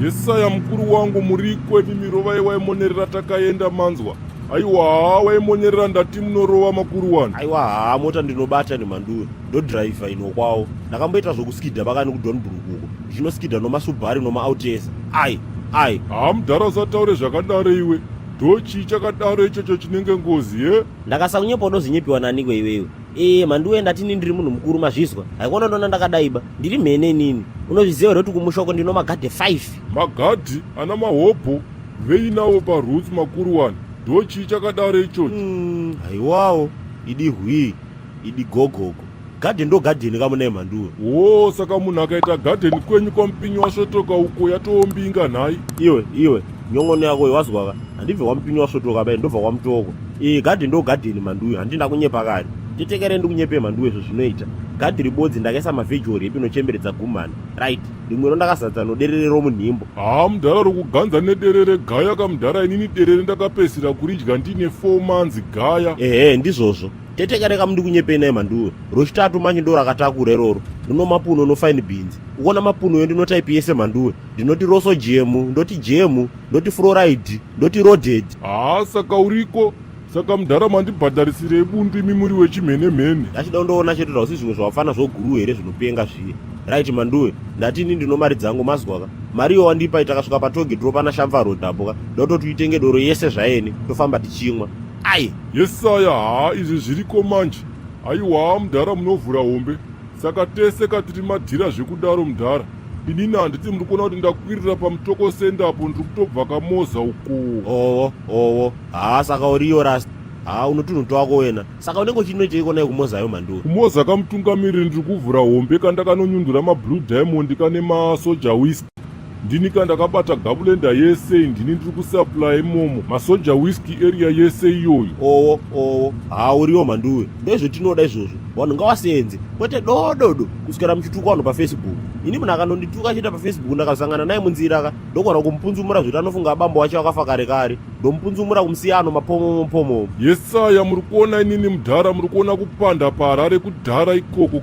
Yesaya mukuru wangu muri kweni mirova yewaimonerera takaenda manzwa. Aiwa waimonerera ndati munorova makuru wanu. Aiwa mota ndinobata nemanduwe ndodhiraivha ino kwawo. Ndakamboita zvokuskidha pakani kuDonbrook uko. Ndinoskidha nomaSubaru nomaAlteza. Ai. Mudhara usataure zvakadaro iwe. Chii chakadaro ichocho chinenge ngozi ye? Ndakasakunyepa unozinyepiwa naniko iwewe. Manduwe ndatini ndiri munhu mukuru mazvizwa. Haikona ndona ndakadaiba. Ndiri mhene nini. Unozviziva here kuti kumushoko ndino magadhe 5. Magadhi ana mahobho veinawo paroots makuru wanu. Chii chakadaro ichocho? Aiwawo idi hwii idi gogogo. Gadhe ndo gadheni kamunai manduwe. Saka munhu akaita gadheni kwenyu kwamupinyi wasvotoka uko yatoombinga nhai. Iwe nyongono yako wazwaka. Handibve kwamupinyi wasvotoka bai ndobva kwamutoko. Gadhe ndo gadheni manduwe handina kunyepa kare. Titekere ndikunyepe manduwe zvinoita. Gadhi ribodzi ndakaisa mavhejori epinochemberedza gumhana. Right. Rimwe ndakazadza noderere romunhimbo. Mudhara rokuganza nederere gaya kamudhara inini derere ndakapesira kuridya ndine 4 months gaya. Ndizvozvo. Tetekere kamundi kunyepei naye manduwe. Rochitatu manje ndo rakatakura iroro. Ndino mapuno no fine beans. Ukona mapuno ndinotaipi yese manduwe. Ndinoti roso jemu, ndoti jemu, ndoti fluoride, ndoti roded. Saka uriko. Saka mudhara mandibhadharisire bundu imi muri wechimhene-mhene. Ndachida undoona chete zvausi zvimwe zvawafana zvoguru here zvinopenga zviye. Right manduwe, ndatini ndino mari dzangu mazwaka. Mariyo wandipa itakasvika patoge pana Shamva Road apo ndototi tuitenge doro yese zvaeni tofamba tichimwa. Yesaya izvi zviriko manje. Aiwa mudhara munovhura hombe. Saka tese katiri madhira zvekudaro mudhara. Inini handiti muri kuona kuti ndakwirira pamutoko sendapo ndiri kutobva kamoza uko. Saka uriyo rasta. Unotunhu wako wena. Saka unenge uchinoitei kona kumozayo manduwe? Kumoza kamutungamiriri ndiri kuvhura hombe kandakanonyundura maBlue Diamond kane maSoja Whisky. Ndini kandakabata Gabulenda yese ndini ndiri kusupply imomo maSoja Whisky area yese iyoyo. Uriyo manduwe. Ndozvotinoda izvozvo. Vanhu ngavasenze kwete dododo kuswera muchituka vanhu paFacebook. Ini munhu akanondituka achiita paFacebook ndakasangana naye munzira ndogona kumupunzumura zvoti anofunga abambo wacho akafa kare ndomupunzumura kumusiyano mapomo. Yesaya muri kuona inini mudhara muri kuona kupanda paHarare kudhara ikoko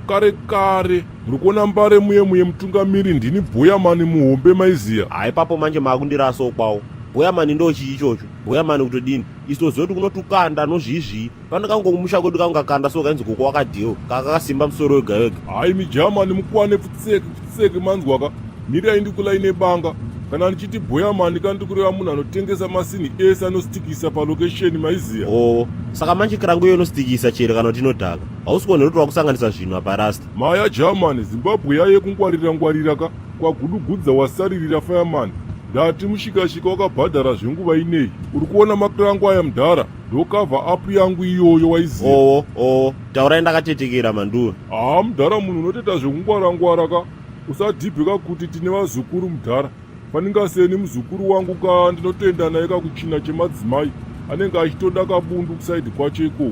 kare. Muri kuona mbare muye mutungamiri ndini Bhoyamani muhombe maiziya. Ipapo manje maakundiraso kwawo. Bhoyamani ndo chii ichocho? Bhoyamani kutodini? Isitoziva kuti kunotukanda nozvizvi. Pano kangu kumusha kwedu kangakanda so kainzi koko wakadhiyo. Kakakasimba musoro wega. Mijamani mukwane pfutseke manzwaka. Miri indikulaine banga. Kana ndichiti Bhoyamani kandikureva munhu anotengesa masini ese anostikisa palokesheni maiziya. Saka manje kirangu iyo inostikisa chere kana kuti inodhaka. Hausikoni kuti wakusanganisa zvinhu aparasta. Maya Germany Zimbabwe yaye kungwarira kwagudugudza wasaririra fireman. Ndati mushikashika wakabhadhara zvenguva inei. Uri kuona makirangu aya mudhara ndokavha apu yangu iyoyo waiziya. Taurai ndakatetekera manduwe. Mudhara munhu unotoita zvekungwarangwara ka. Usadhibhika kuti tine vazukuru mudhara. Paningaseni muzukuru wangu ndinotoenda naye kakuchina chemadzimai anenge achitoda kabundu kusaidi kwacho ikoko.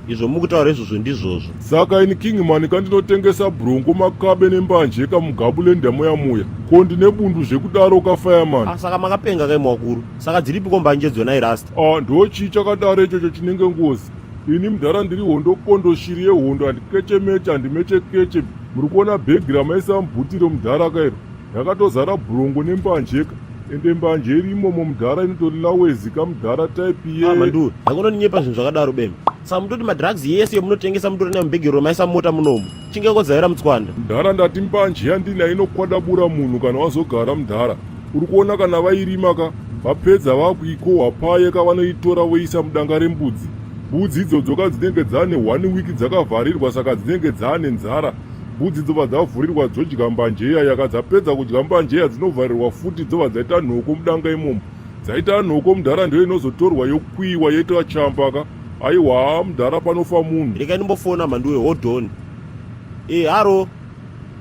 Izvo mukutaura izvozvo ndizvozvo. Saka ini Kingman kandinotengesa brongo makabe nembanje kamugabulenda moya ko ndine bundu zvekudaro kafireman. Saka makapenga kai mwakuru. Saka dziripiko mbanje dzona irasta? Ndochii chakadaro ichocho chinenge ngozi. Ini mudhara ndiri hondo shiri yehondo handikechemeche handimechekeche. Muri kuona bhegi ramaisa mubhutiro mudhara kairo yakatozara brongo nembanjeka. Ende mbanje irimomo mudhara inotori lawezika mudhara taipi ye. Manduwe hakunondinyepa zvinhu zvakadaro bembe. Saka mutoti madrugs yese yomunotengesa mutori nemubhegi romaisa mota munomu chingekozaira mutswanda. Mudhara ndati mbanje yandina inokwadabura munhu kana wazogara mudhara. Uri kuona kana vairima vapedza vakuiko wapaye kavanoitora voisa mudanga rembudzi. Mbudzi idzodzo dzinenge dzane 1 week dzakavharirwa saka dzinenge dzane nzara. Mbudzi dzobva dzavhurirwa dzodya mbanjeya yakadzapedza kudya mbanjeya dzinovharirwa futi dzobva dzaita nhoko mudanga imomo. Dzaita nhoko mudhara ndiyo inozotorwa yokwiwa yoitwa chamba aiwa mudhara panofa munhu. Rekai ndimbofona manduwe hodhoni.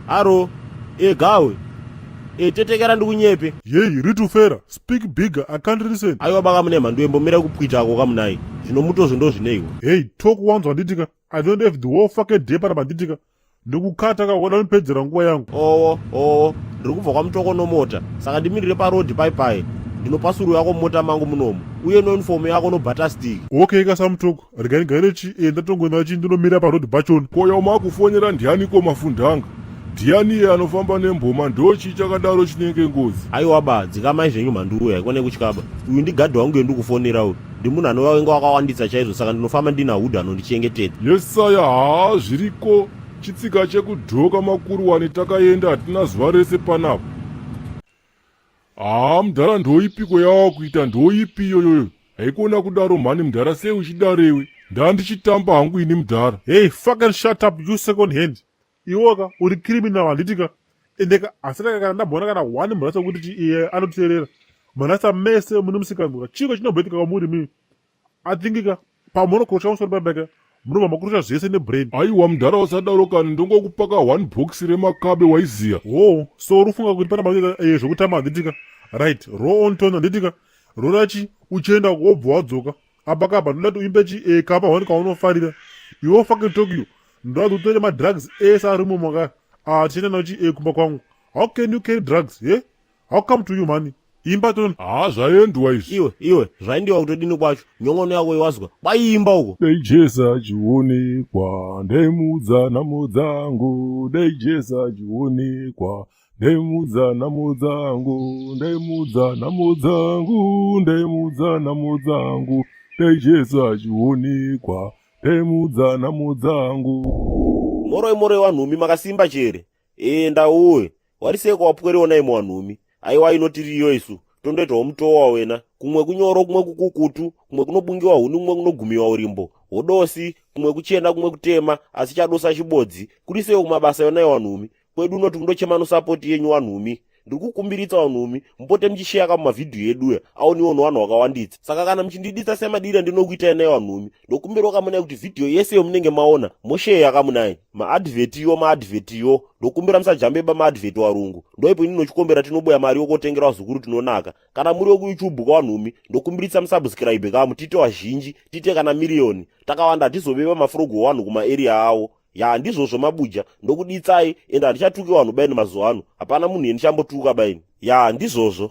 Haro. Gawe. Tetekera ndikunyepe. Ritufera, speak bigger, I can't listen. Aiwa baka mune manduwe mbomira kupwita ako kamunai. Zvinomutozvo ndo zvineiwa. Talk once wanditika. I don't have the whole fucking day para banditika. Ndikukata kaona nipedzera nguva yangu. Ndiri kubva kwamutoko nomota. Saka ndimirire parodi pai. Ndinopasuru yako mota mangu munomu. Uye nouniform yako nobata stick. Kasamutoko. Regai ngaire chi ndatongoenda chi ndinomira parodi pachona. Koya makufonera ndiani ko mafundanga. Ndiani iye anofamba nemboma ndochi chakadaro chinenge ngozi? Aiwa ba dzikamai zvenyu mhanduwe haikone kutyaba. Uyu ndigadhi wangu endikufonera uyu. Ndi munhu anovange wakawandisa chaizvo saka ndinofamba ndina hudha anondichengetedza. Yesaya zviriko chitsika chekudhoka makuruwani takaenda hatina zuva rese panapa. Mudhara ndoipiko yava kuita ndoipi iyoyoyo? Haikona kudaro mhani mudhara sei uchidarewe? Ndandichitamba hangu ini mudhara. Hey, fucking shut up, you second hand. Iwoka uri criminal handitika. Endeka asaka kana ndabona kana wani murasa kuti iye anoteerera. Murasa mese munomusikanwa. Chiko chinobvetika kwamuri mimi. Atingika pamono kurusha musoro babeka. Munobva makurusha zvese nebrain. Aiwa mudhara usadaro kana ndongokupaka 1 box remakabe waiziya. Oh, so urufunga kuti pana mabika zvokutama handitika. Right, roll on tone handitika. Rorachi uchenda wobva wadzoka. Abakaba ndati uimbe kapa wani kaunofarira. Iwo fucking Tokyo. Ndati utore madrugs ese ari mumaka. Tichenda nachi kumba kwangu. How can you carry drugs? Yeah? How come to you money? Imba tone. Zvaendwa izvi. Iwe zvaindiwa kutodini kwacho. Nyongono yako iwazwa. Baimba uko. Dei Jesu achionekwa, ndemudza nhamo dzangu. Dei Jesu achionekwa, ndemudza nhamo dzangu. Ndemudza nhamo dzangu. Ndemudza nhamo dzangu. Dei Jesu achionekwa, ndemudza nhamo dzangu. Moroi wanhumi makasimba chere. Ndauwe. Wariseko wapwereona imo wanhumi. Aiwa inotiriyo isu. Tondoitawo mutowa wena. Kumwe kunyoro, kumwe kukukutu, kumwe kunobungiwa huni, kumwe kunogumiwa urimbo. Hodosi, kumwe kuchena, kumwe kutema, asi chadosa chibodzi. Kurisewo kumabasa yona wanhumi. Kwedu unoti kundochemano support yenyu wanhumi. Ndikukumbiritsa wanhumi, mpote mchishare mumavhidhiyo edu aoniwo nevanhu vakawanditsa. Saka kana mchindiditsa semadira ndinokuita naye wanhumi, ndokumbirwa kamunai kuti vhidhiyo yese yomunenge maona mosheya kamunai. Maadvert yo, ndokumbira musajambeba maadvert warungu. Ndoipo ini nochikombera tinoboya mari yokotengera wazukuru tinonaka. Kana muri yokuYouTube kwawanhumi, ndokumbiritsa musubscribe kamu tite wazhinji, tite kana miliyoni. Takawanda tizobeba mafrogo wanhu kumaarea awo. Ndizvozvo mabuja ndokuditsai ende handichatuki vanhu baini mazuva ano. Hapana munhu endichambotuka baini. Ndizvozvo.